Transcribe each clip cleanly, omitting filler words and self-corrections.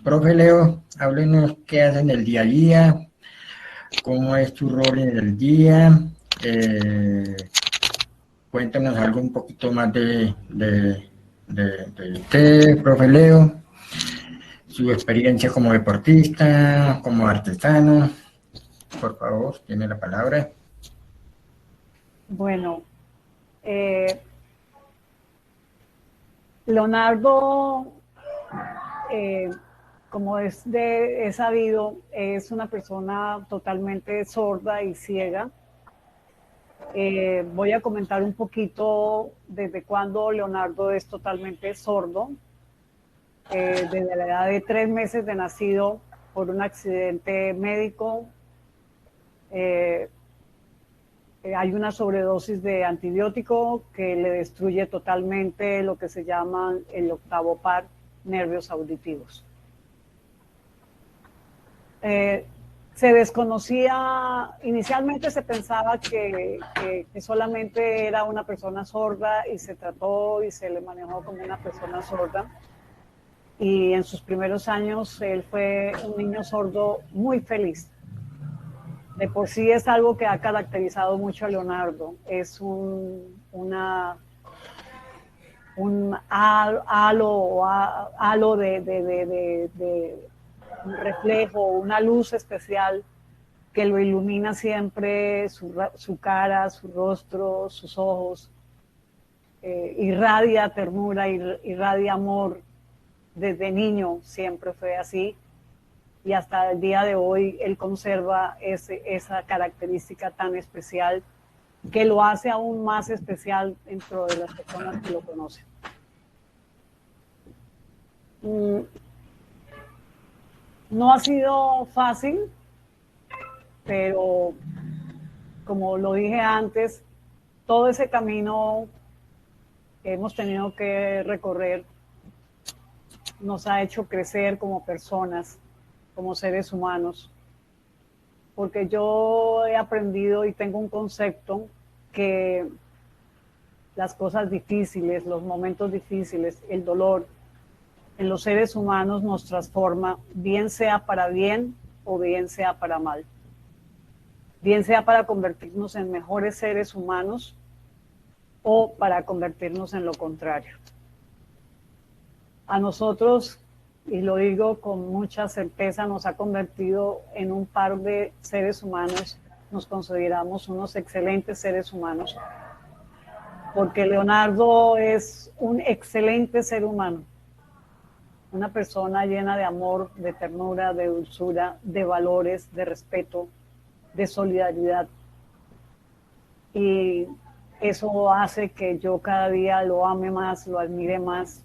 Profe Leo, háblenos qué hacen el día a día, cómo es tu rol en el día. eh, Cuéntanos algo un poquito más de usted, profe Leo, su experiencia como deportista, como artesano. Por favor, tiene la palabra. Bueno, eh, Leonardo, eh, como es sabido, es una persona totalmente sorda y ciega. Voy a comentar un poquito desde cuando Leonardo es totalmente sordo. Desde la edad de 3 meses de nacido por un accidente médico. eh, Hay una sobredosis de antibiótico que le destruye totalmente lo que se llama el octavo par, nervios auditivos. Eh, Se desconocía, inicialmente se pensaba que solamente era una persona sorda y se trató y se le manejó como una persona sorda. Y en sus primeros años él fue un niño sordo muy feliz. De por sí es algo que ha caracterizado mucho a Leonardo. Es un halo de un reflejo, una luz especial que lo ilumina siempre, su cara, su rostro, sus ojos. Irradia ternura, irradia amor. Desde niño siempre fue así y hasta el día de hoy él conserva esa característica tan especial que lo hace aún más especial dentro de las personas que lo conocen. No ha sido fácil, pero como lo dije antes, todo ese camino que hemos tenido que recorrer nos ha hecho crecer como personas, como seres humanos, porque yo he aprendido y tengo un concepto que las cosas difíciles, los momentos difíciles, el dolor en los seres humanos nos transforma, bien sea para bien o bien sea para mal. Bien sea para convertirnos en mejores seres humanos o para convertirnos en lo contrario. A nosotros, y lo digo con mucha certeza, nos ha convertido en un par de seres humanos, nos consideramos unos excelentes seres humanos, porque Leonardo es un excelente ser humano, una persona llena de amor, de ternura, de dulzura, de valores, de respeto, de solidaridad. Y eso hace que yo cada día lo ame más, lo admire más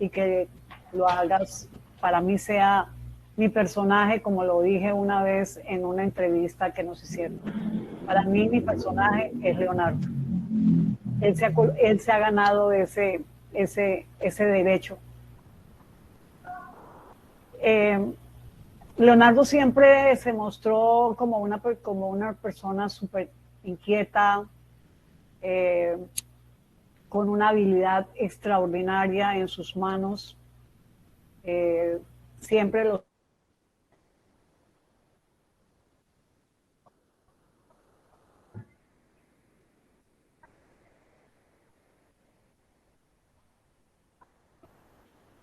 y que lo hagas, para mí sea mi personaje, como lo dije una vez en una entrevista que nos hicieron. Para mí mi personaje es Leonardo. Él se ha ganado ese derecho. Eh, Leonardo siempre se mostró como una persona súper inquieta, eh, con una habilidad extraordinaria en sus manos. Eh, Siempre lo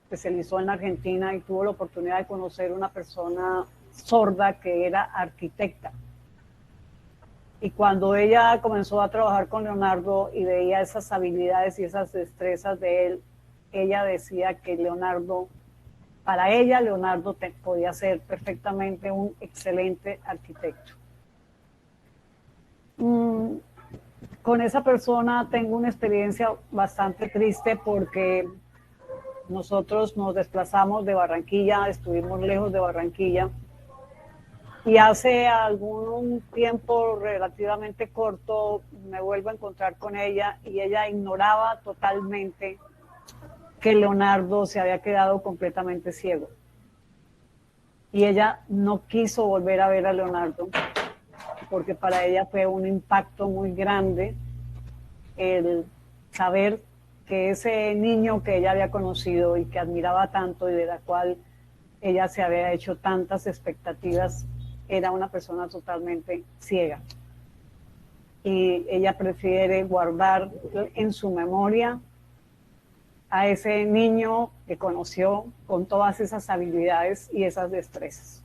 especializó en Argentina y tuvo la oportunidad de conocer una persona sorda que era arquitecta. Y cuando ella comenzó a trabajar con Leonardo y veía esas habilidades y esas destrezas de él, ella decía que Leonardo, para ella, Leonardo podía ser perfectamente un excelente arquitecto. Con esa persona tengo una experiencia bastante triste porque nosotros nos desplazamos de Barranquilla, estuvimos lejos de Barranquilla y hace algún tiempo relativamente corto me vuelvo a encontrar con ella y ella ignoraba totalmente que Leonardo se había quedado completamente ciego. Y ella no quiso volver a ver a Leonardo porque para ella fue un impacto muy grande el saber que ese niño que ella había conocido y que admiraba tanto y de la cual ella se había hecho tantas expectativas, era una persona totalmente ciega. Y ella prefiere guardar en su memoria a ese niño que conoció con todas esas habilidades y esas destrezas.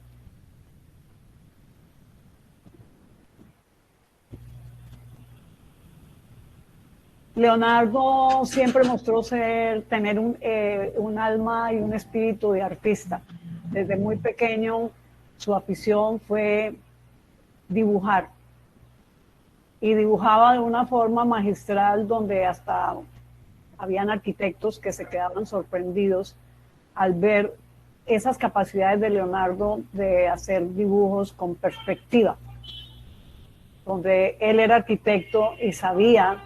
Leonardo siempre mostró tener un alma y un espíritu de artista. Desde muy pequeño su afición fue dibujar. Y dibujaba de una forma magistral donde hasta habían arquitectos que se quedaban sorprendidos al ver esas capacidades de Leonardo de hacer dibujos con perspectiva, donde él era arquitecto y sabía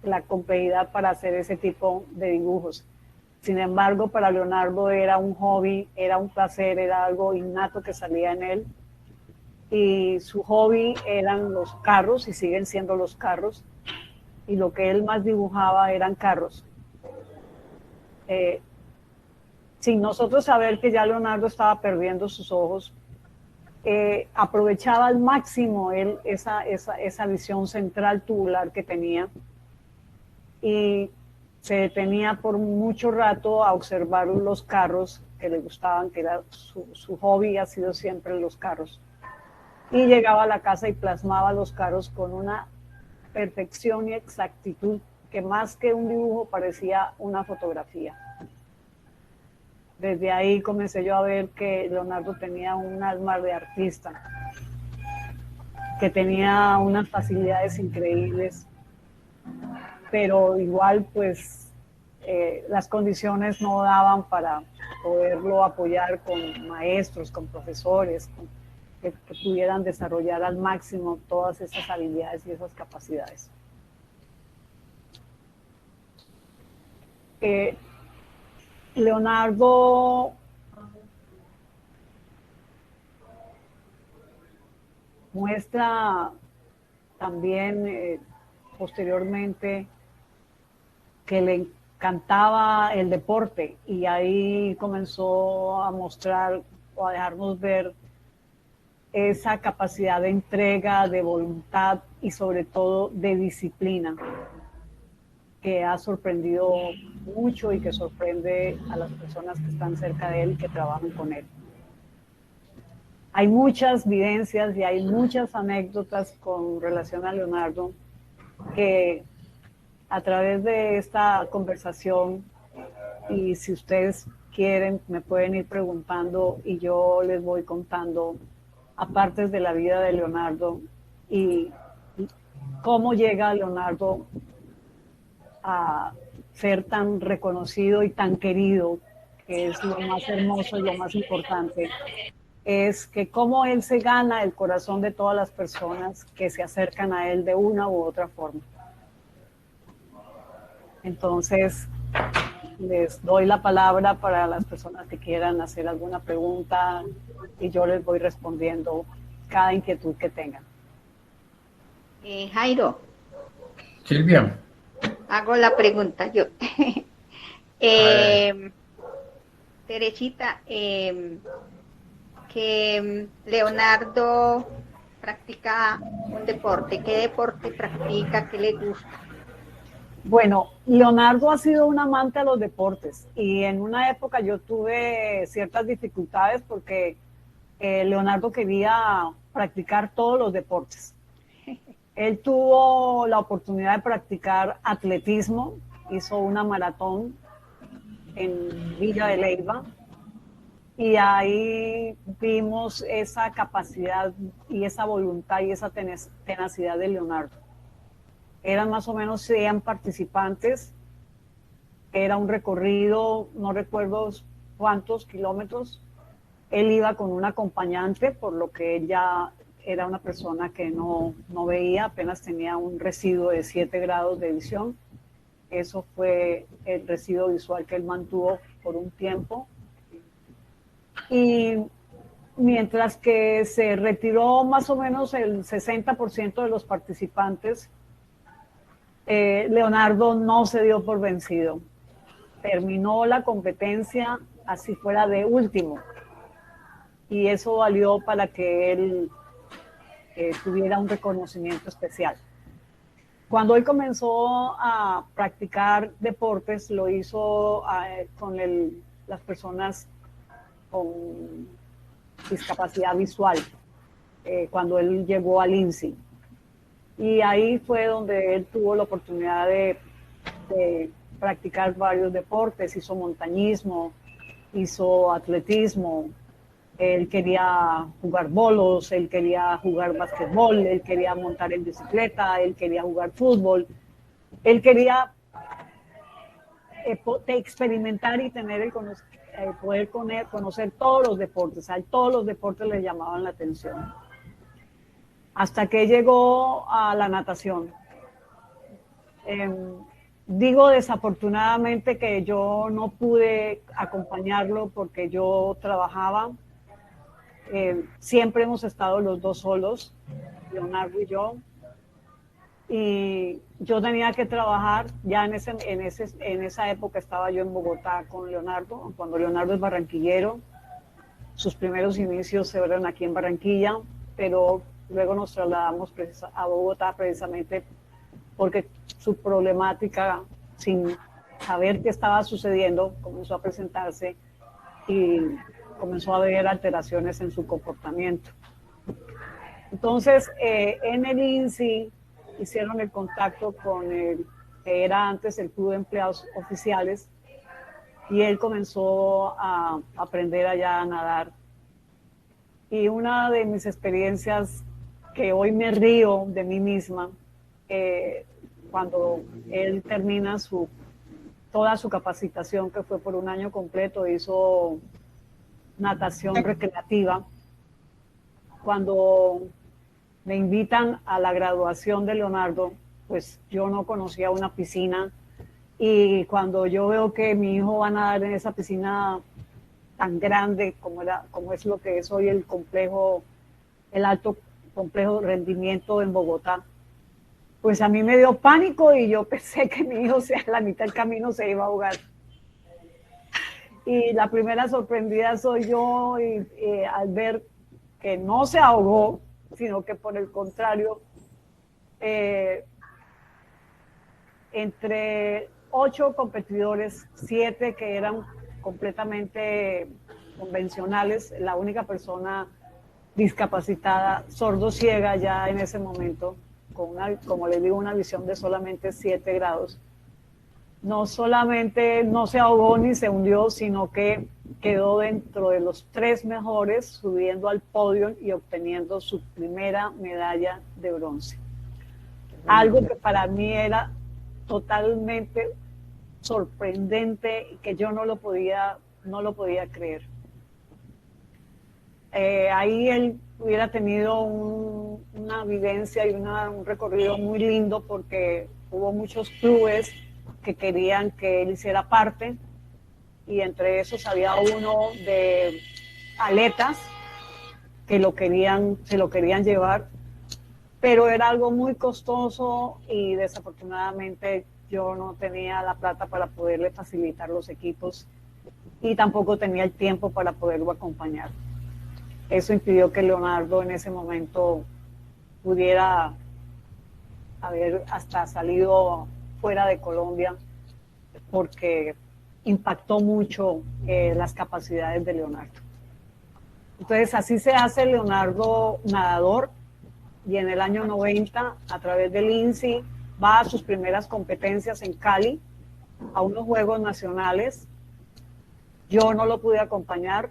la complejidad para hacer ese tipo de dibujos. Sin embargo, para Leonardo era un hobby, era un placer, era algo innato que salía en él. Y su hobby eran los carros, y siguen siendo los carros, y lo que él más dibujaba eran carros. Sin nosotros saber que ya Leonardo estaba perdiendo sus ojos, aprovechaba al máximo él esa visión central tubular que tenía, y se detenía por mucho rato a observar los carros que le gustaban, que era su hobby, ha sido siempre los carros. Y llegaba a la casa y plasmaba los carros con una perfección y exactitud que más que un dibujo parecía una fotografía. Desde ahí comencé yo a ver que Leonardo tenía un alma de artista, que tenía unas facilidades increíbles, pero igual pues las condiciones no daban para poderlo apoyar con maestros, con profesores, que pudieran desarrollar al máximo todas esas habilidades y esas capacidades. Leonardo muestra también posteriormente que le encantaba el deporte, y ahí comenzó a mostrar o a dejarnos ver esa capacidad de entrega, de voluntad y sobre todo de disciplina, que ha sorprendido mucho y que sorprende a las personas que están cerca de él y que trabajan con él. Hay muchas vivencias y hay muchas anécdotas con relación a Leonardo que a través de esta conversación, y si ustedes quieren me pueden ir preguntando y yo les voy contando apartes de la vida de Leonardo y cómo llega Leonardo a ser tan reconocido y tan querido, que es lo más hermoso y lo más importante, es que cómo él se gana el corazón de todas las personas que se acercan a él de una u otra forma. Entonces, les doy la palabra para las personas que quieran hacer alguna pregunta y yo les voy respondiendo cada inquietud que tengan. Jairo. Silvia. Hago la pregunta yo. Teresita, que Leonardo practica un deporte. ¿Qué deporte practica? ¿Qué le gusta? Bueno, Leonardo ha sido un amante a los deportes y en una época yo tuve ciertas dificultades porque Leonardo quería practicar todos los deportes. Él tuvo la oportunidad de practicar atletismo, hizo una maratón en Villa de Leyva y ahí vimos esa capacidad y esa voluntad y esa tenacidad de Leonardo. Eran más o menos 100 participantes, era un recorrido, no recuerdo cuántos kilómetros. Él iba con un acompañante, por lo que ella era una persona que no veía, apenas tenía un residuo de 7 grados de visión. Eso fue el residuo visual que él mantuvo por un tiempo. Y mientras que se retiró más o menos el 60% de los participantes, Leonardo no se dio por vencido. Terminó la competencia así fuera de último. Y eso valió para que él tuviera un reconocimiento especial. Cuando él comenzó a practicar deportes, lo hizo con las personas con discapacidad visual, cuando él llegó al INSI. Y ahí fue donde él tuvo la oportunidad de practicar varios deportes, hizo montañismo, hizo atletismo, él quería jugar bolos, él quería jugar basquetbol, él quería montar en bicicleta, él quería jugar fútbol, él quería experimentar y tener poder conocer todos los deportes. A él todos los deportes le llamaban la atención. Hasta que llegó a la natación. Digo desafortunadamente que yo no pude acompañarlo porque yo trabajaba. Siempre hemos estado los dos solos, Leonardo y yo. Y yo tenía que trabajar, ya en esa época estaba yo en Bogotá con Leonardo, cuando Leonardo es barranquillero. Sus primeros inicios se fueron aquí en Barranquilla, pero luego nos trasladamos a Bogotá precisamente porque su problemática, sin saber qué estaba sucediendo, comenzó a presentarse y comenzó a haber alteraciones en su comportamiento. Entonces, en el INSI hicieron el contacto con el que era antes el Club de Empleados Oficiales, y él comenzó a aprender allá a nadar. Y una de mis experiencias que hoy me río de mí misma, cuando él termina toda su capacitación, que fue por un año completo, hizo natación recreativa. Cuando me invitan a la graduación de Leonardo, pues yo no conocía una piscina, y cuando yo veo que mi hijo va a nadar en esa piscina tan grande como es lo que es hoy el alto complejo de rendimiento en Bogotá, pues a mí me dio pánico y yo pensé que mi hijo a la mitad del camino se iba a ahogar. Y la primera sorprendida soy yo, y al ver que no se ahogó, sino que por el contrario, entre 8 competidores, 7 que eran completamente convencionales, la única persona discapacitada, sordo-ciega ya en ese momento, como les digo, una visión de solamente 7 grados, no solamente no se ahogó ni se hundió, sino que quedó dentro de los 3 mejores, subiendo al podio y obteniendo su primera medalla de bronce. Algo que para mí era totalmente sorprendente y que yo no lo podía creer. Ahí él hubiera tenido una vivencia y un recorrido muy lindo, porque hubo muchos clubes que querían que él hiciera parte, y entre esos había uno de aletas que se lo querían llevar, pero era algo muy costoso y desafortunadamente yo no tenía la plata para poderle facilitar los equipos, y tampoco tenía el tiempo para poderlo acompañar. Eso impidió que Leonardo en ese momento pudiera haber hasta salido fuera de Colombia, porque impactó mucho las capacidades de Leonardo. Entonces así se hace Leonardo nadador, y en el año 90, a través del INSI, va a sus primeras competencias en Cali, a unos Juegos Nacionales. Yo no lo pude acompañar.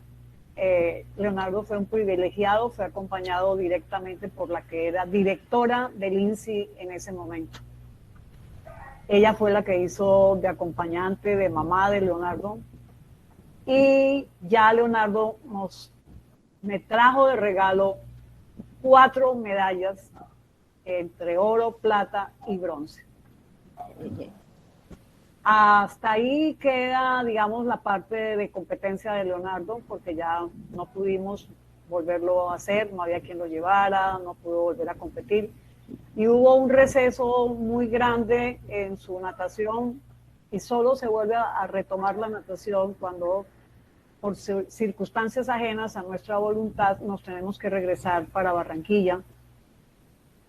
Leonardo fue un privilegiado, fue acompañado directamente por la que era directora del INSI en ese momento. Ella fue la que hizo de acompañante, de mamá de Leonardo, y ya Leonardo me trajo de regalo 4 medallas entre oro, plata y bronce. Hasta ahí queda, digamos, la parte de competencia de Leonardo, porque ya no pudimos volverlo a hacer, no había quien lo llevara, no pudo volver a competir. Y hubo un receso muy grande en su natación, y solo se vuelve a retomar la natación cuando por circunstancias ajenas a nuestra voluntad, nos tenemos que regresar para Barranquilla.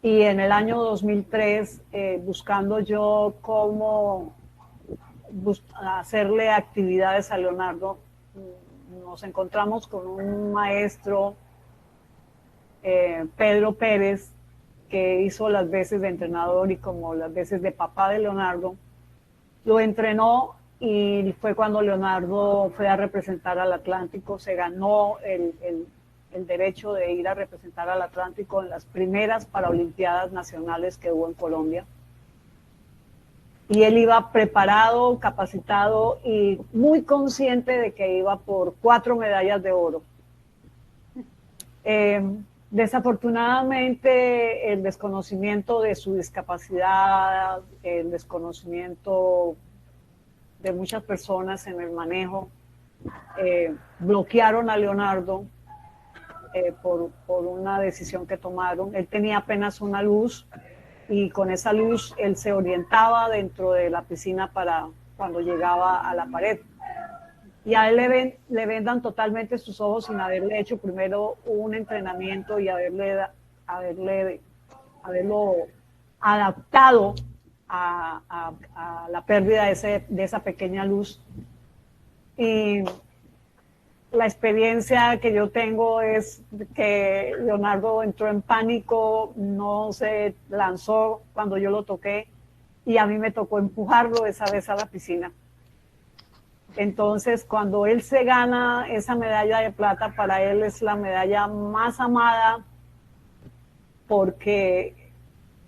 Y en el año 2003, buscando yo cómo hacerle actividades a Leonardo, nos encontramos con un maestro, Pedro Pérez, que hizo las veces de entrenador y como las veces de papá de Leonardo. Lo entrenó y fue cuando Leonardo fue a representar al Atlántico, se ganó el derecho de ir a representar al Atlántico en las primeras Paralimpiadas Nacionales que hubo en Colombia. Y él iba preparado, capacitado y muy consciente de que iba por 4 medallas de oro. Desafortunadamente, el desconocimiento de su discapacidad, el desconocimiento de muchas personas en el manejo, bloquearon a Leonardo por una decisión que tomaron. Él tenía apenas una luz y con esa luz él se orientaba dentro de la piscina para cuando llegaba a la pared. Y a él le vendan totalmente sus ojos sin haberle hecho primero un entrenamiento y haberlo adaptado a la pérdida de esa pequeña luz. Y la experiencia que yo tengo es que Leonardo entró en pánico, no se lanzó cuando yo lo toqué y a mí me tocó empujarlo esa vez a la piscina. Entonces, cuando él se gana esa medalla de plata, para él es la medalla más amada porque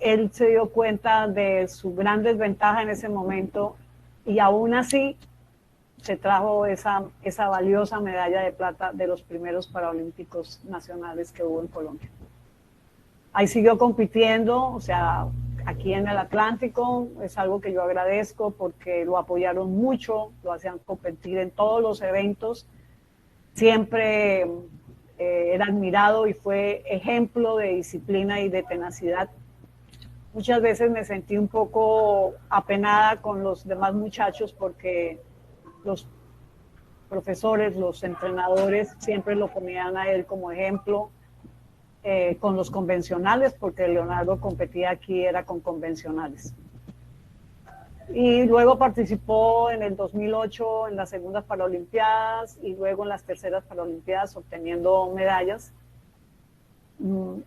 él se dio cuenta de su gran desventaja en ese momento y aún así se trajo esa valiosa medalla de plata de los primeros Paralímpicos nacionales que hubo en Colombia. Ahí siguió compitiendo, o sea, aquí en el Atlántico, es algo que yo agradezco porque lo apoyaron mucho, lo hacían competir en todos los eventos, siempre era admirado y fue ejemplo de disciplina y de tenacidad. Muchas veces me sentí un poco apenada con los demás muchachos porque los profesores, los entrenadores siempre lo ponían a él como ejemplo. Con los convencionales, porque Leonardo competía aquí, era con convencionales. Y luego participó en el 2008 en las segundas Paralimpiadas y luego en las terceras Paralimpiadas obteniendo medallas.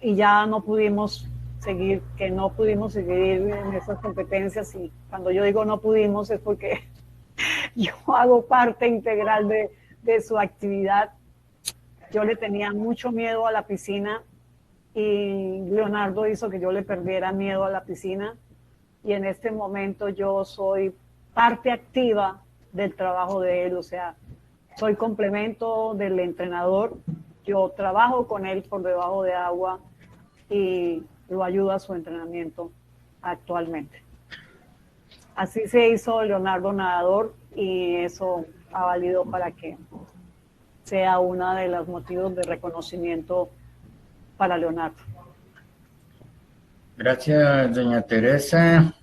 Y ya no pudimos seguir en esas competencias. Y cuando yo digo no pudimos es porque yo hago parte integral de su actividad. Yo le tenía mucho miedo a la piscina y Leonardo hizo que yo le perdiera miedo a la piscina y en este momento yo soy parte activa del trabajo de él, o sea, soy complemento del entrenador, yo trabajo con él por debajo de agua y lo ayudo a su entrenamiento actualmente. Así se hizo Leonardo nadador y eso ha valido para que sea uno de los motivos de reconocimiento para Leonardo. Gracias, doña Teresa.